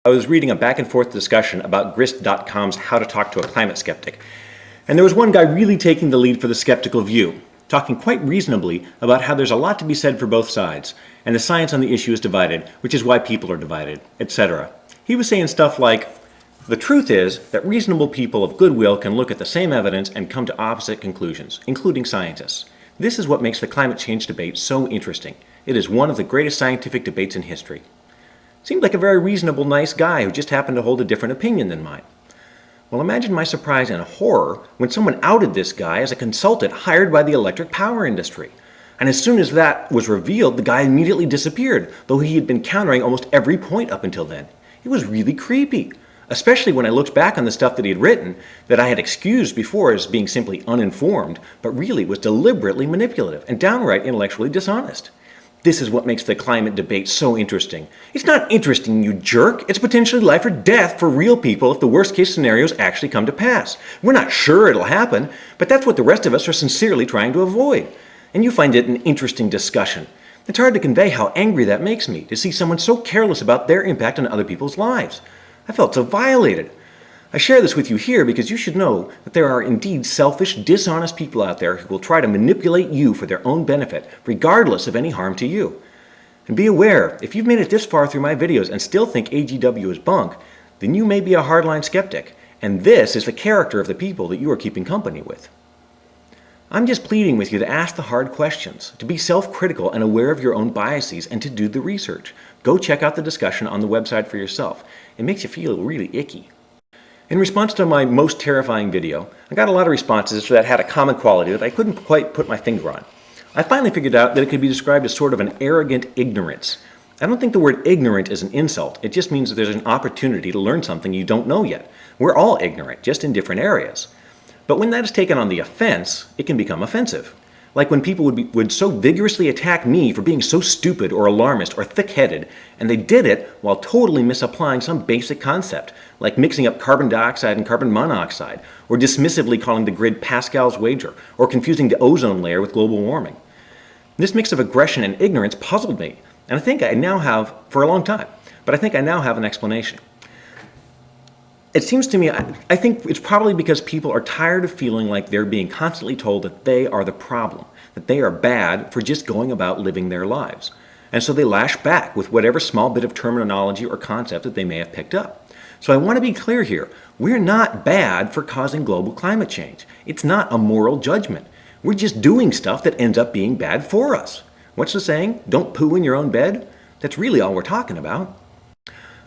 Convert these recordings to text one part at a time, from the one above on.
I was reading a back and forth discussion about grist.com's How to Talk to a Climate Skeptic. And there was one guy really taking the lead for the skeptical view, talking quite reasonably about how there's a lot to be said for both sides, and the science on the issue is divided, which is why people are divided, etc. He was saying stuff like, the truth is that reasonable people of goodwill can look at the same evidence and come to opposite conclusions, including scientists. This is what makes the climate change debate so interesting. It is one of the greatest scientific debates in history. Seemed like a very reasonable, nice guy who just happened to hold a different opinion than mine. Well, imagine my surprise and horror when someone outed this guy as a consultant hired by the electric power industry. And as soon as that was revealed, the guy immediately disappeared, though he had been countering almost every point up until then. It was really creepy, especially when I looked back on the stuff that he had written that I had excused before as being simply uninformed, but really was deliberately manipulative and downright intellectually dishonest. This is what makes the climate debate so interesting. It's not interesting, you jerk. It's potentially life or death for real people if the worst case scenarios actually come to pass. We're not sure it'll happen, but that's what the rest of us are sincerely trying to avoid. And you find it an interesting discussion. It's hard to convey how angry that makes me, to see someone so careless about their impact on other people's lives. I felt so violated. I share this with you here because you should know that there are indeed selfish, dishonest people out there who will try to manipulate you for their own benefit, regardless of any harm to you. And be aware, if you've made it this far through my videos and still think AGW is bunk, then you may be a hardline skeptic, and this is the character of the people that you are keeping company with. I'm just pleading with you to ask the hard questions, to be self-critical and aware of your own biases, and to do the research. Go check out the discussion on the website for yourself. It makes you feel really icky. In response to my most terrifying video, I got a lot of responses that had a common quality that I couldn't quite put my finger on. I finally figured out that it could be described as sort of an arrogant ignorance. I don't think the word ignorant is an insult. It just means that there's an opportunity to learn something you don't know yet. We're all ignorant, just in different areas. But when that is taken on the offense, it can become offensive. Like when people would so vigorously attack me for being so stupid or alarmist or thick-headed, and they did it while totally misapplying some basic concept, like mixing up carbon dioxide and carbon monoxide, or dismissively calling the grid Pascal's wager, or confusing the ozone layer with global warming. This mix of aggression and ignorance puzzled me, and I think I now have, for a long time, but I think I now have an explanation. It seems to me, I think it's probably because people are tired of feeling like they're being constantly told that they are the problem, that they are bad for just going about living their lives. And so they lash back with whatever small bit of terminology or concept that they may have picked up. So I want to be clear here. We're not bad for causing global climate change. It's not a moral judgment. We're just doing stuff that ends up being bad for us. What's the saying? Don't poo in your own bed? That's really all we're talking about.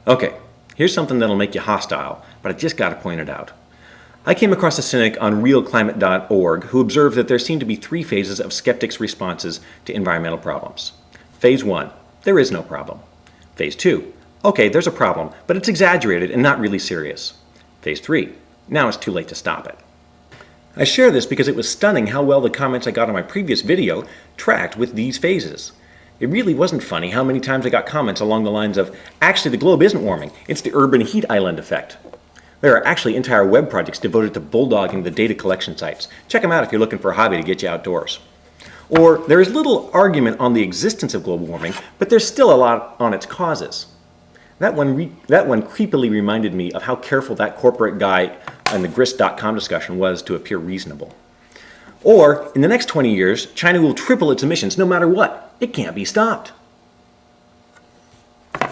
Okay. Here's something that'll make you hostile, but I just got to point it out. I came across a cynic on realclimate.org who observed that there seem to be three phases of skeptics' responses to environmental problems. Phase 1, there is no problem. Phase 2, okay, there's a problem, but it's exaggerated and not really serious. Phase 3, now it's too late to stop it. I share this because it was stunning how well the comments I got on my previous video tracked with these phases. It really wasn't funny how many times I got comments along the lines of, actually the globe isn't warming, it's the urban heat island effect. There are actually entire web projects devoted to bulldogging the data collection sites. Check them out if you're looking for a hobby to get you outdoors. Or there is little argument on the existence of global warming, but there's still a lot on its causes. That one creepily reminded me of how careful that corporate guy in the grist.com discussion was to appear reasonable. Or, in the next 20 years, China will triple its emissions no matter what. It can't be stopped.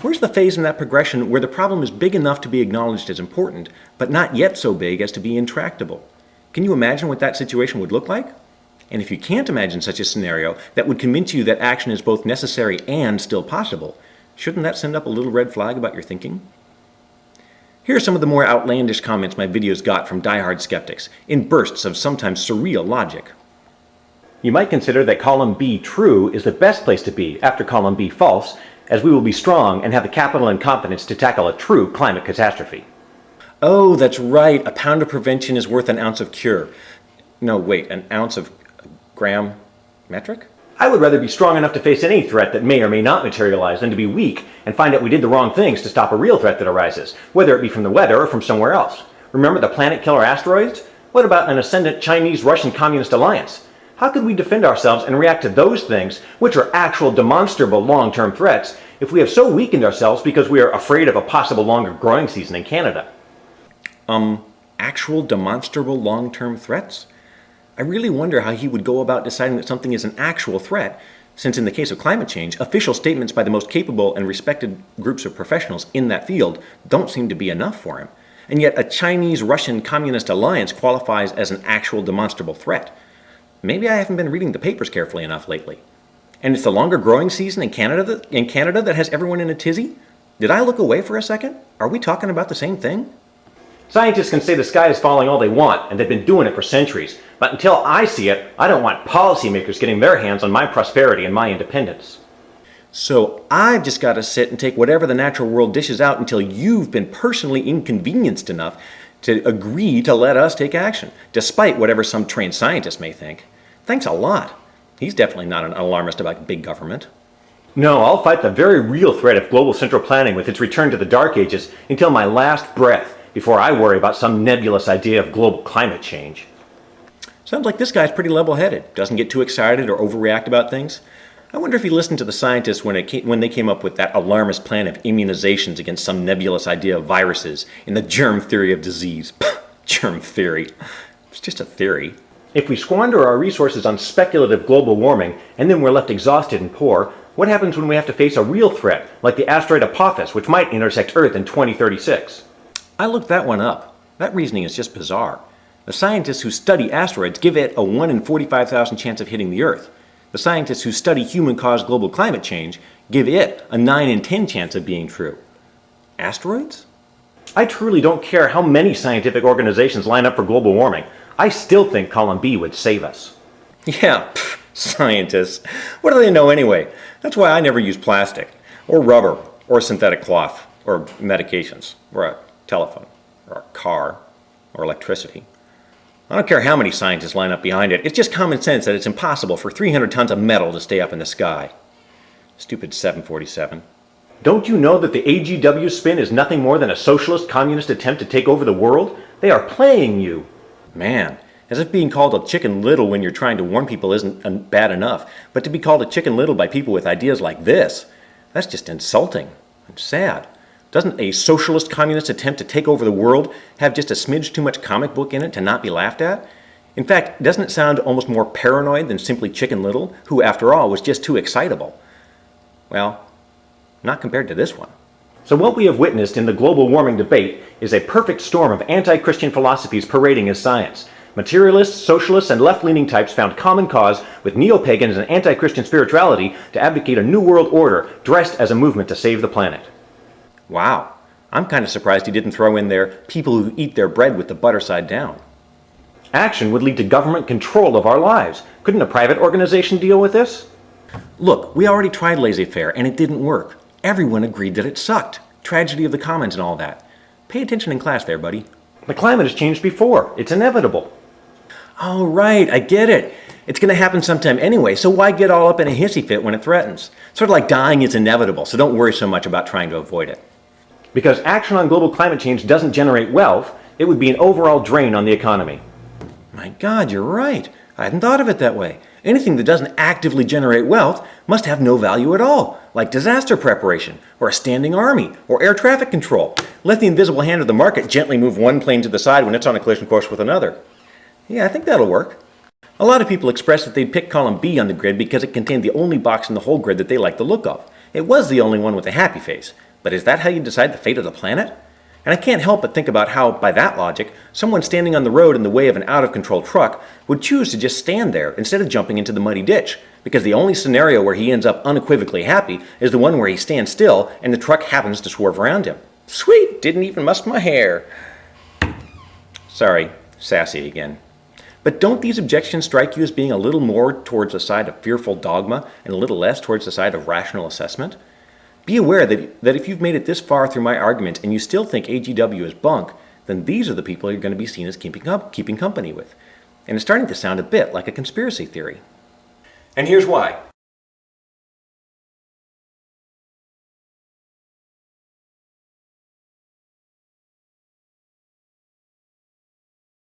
Where's the phase in that progression where the problem is big enough to be acknowledged as important, but not yet so big as to be intractable? Can you imagine what that situation would look like? And if you can't imagine such a scenario that would convince you that action is both necessary and still possible, shouldn't that send up a little red flag about your thinking? Here are some of the more outlandish comments my videos got from diehard skeptics, in bursts of sometimes surreal logic. You might consider that column B true is the best place to be after column B false, as we will be strong and have the capital and confidence to tackle a true climate catastrophe. Oh, that's right, a pound of prevention is worth an ounce of cure. No, wait, an ounce of gram metric? I would rather be strong enough to face any threat that may or may not materialize than to be weak and find out we did the wrong things to stop a real threat that arises, whether it be from the weather or from somewhere else. Remember the planet-killer asteroids? What about an ascendant Chinese-Russian communist alliance? How could we defend ourselves and react to those things, which are actual demonstrable long-term threats, if we have so weakened ourselves because we are afraid of a possible longer growing season in Canada? Actual demonstrable long-term threats? I really wonder how he would go about deciding that something is an actual threat, since in the case of climate change, official statements by the most capable and respected groups of professionals in that field don't seem to be enough for him. And yet a Chinese-Russian communist alliance qualifies as an actual demonstrable threat. Maybe I haven't been reading the papers carefully enough lately. And it's the longer growing season in Canada that has everyone in a tizzy? Did I look away for a second? Are we talking about the same thing? Scientists can say the sky is falling all they want, and they've been doing it for centuries. But until I see it, I don't want policymakers getting their hands on my prosperity and my independence. So I've just got to sit and take whatever the natural world dishes out until you've been personally inconvenienced enough to agree to let us take action, despite whatever some trained scientist may think. Thanks a lot. He's definitely not an alarmist about big government. No, I'll fight the very real threat of global central planning with its return to the Dark Ages until my last breath, before I worry about some nebulous idea of global climate change. Sounds like this guy's pretty level-headed, doesn't get too excited or overreact about things. I wonder if he listened to the scientists when they came up with that alarmist plan of immunizations against some nebulous idea of viruses in the germ theory of disease. Germ theory. It's just a theory. If we squander our resources on speculative global warming and then we're left exhausted and poor, what happens when we have to face a real threat, like the asteroid Apophis, which might intersect Earth in 2036? I looked that one up. That reasoning is just bizarre. The scientists who study asteroids give it a 1 in 45,000 chance of hitting the Earth. The scientists who study human-caused global climate change give it a 9 in 10 chance of being true. Asteroids? I truly don't care how many scientific organizations line up for global warming. I still think column B would save us. Yeah, scientists. What do they know anyway? That's why I never use plastic, or rubber, or synthetic cloth, or medications, or a telephone, or a car, or electricity. I don't care how many scientists line up behind it. It's just common sense that it's impossible for 300 tons of metal to stay up in the sky. Stupid 747. Don't you know that the AGW spin is nothing more than a socialist communist attempt to take over the world? They are playing you. Man, as if being called a chicken little when you're trying to warn people isn't bad enough, but to be called a chicken little by people with ideas like this, that's just insulting and sad. Doesn't a socialist communist attempt to take over the world have just a smidge too much comic book in it to not be laughed at? In fact, doesn't it sound almost more paranoid than simply Chicken Little, who after all was just too excitable? Well, not compared to this one. So what we have witnessed in the global warming debate is a perfect storm of anti-Christian philosophies parading as science. Materialists, socialists, and left-leaning types found common cause with neo-pagans and anti-Christian spirituality to advocate a new world order dressed as a movement to save the planet. Wow, I'm kind of surprised he didn't throw in there people who eat their bread with the butter side down. Action would lead to government control of our lives. Couldn't a private organization deal with this? Look, we already tried laissez-faire and it didn't work. Everyone agreed that it sucked. Tragedy of the commons and all that. Pay attention in class there, buddy. The climate has changed before. It's inevitable. Oh, right, I get it. It's going to happen sometime anyway, so why get all up in a hissy fit when it threatens? Sort of like dying is inevitable, so don't worry so much about trying to avoid it. Because action on global climate change doesn't generate wealth, it would be an overall drain on the economy. My God, you're right. I hadn't thought of it that way. Anything that doesn't actively generate wealth must have no value at all, like disaster preparation, or a standing army, or air traffic control. Let the invisible hand of the market gently move one plane to the side when it's on a collision course with another. Yeah, I think that'll work. A lot of people expressed that they'd pick column B on the grid because it contained the only box in the whole grid that they liked the look of. It was the only one with a happy face. But is that how you decide the fate of the planet? And I can't help but think about how, by that logic, someone standing on the road in the way of an out-of-control truck would choose to just stand there instead of jumping into the muddy ditch, because the only scenario where he ends up unequivocally happy is the one where he stands still and the truck happens to swerve around him. Sweet, didn't even musk my hair. Sorry, sassy again. But don't these objections strike you as being a little more towards the side of fearful dogma and a little less towards the side of rational assessment? Be aware that if you've made it this far through my argument and you still think AGW is bunk, then these are the people you're going to be seen as keeping company with. And it's starting to sound a bit like a conspiracy theory. And here's why.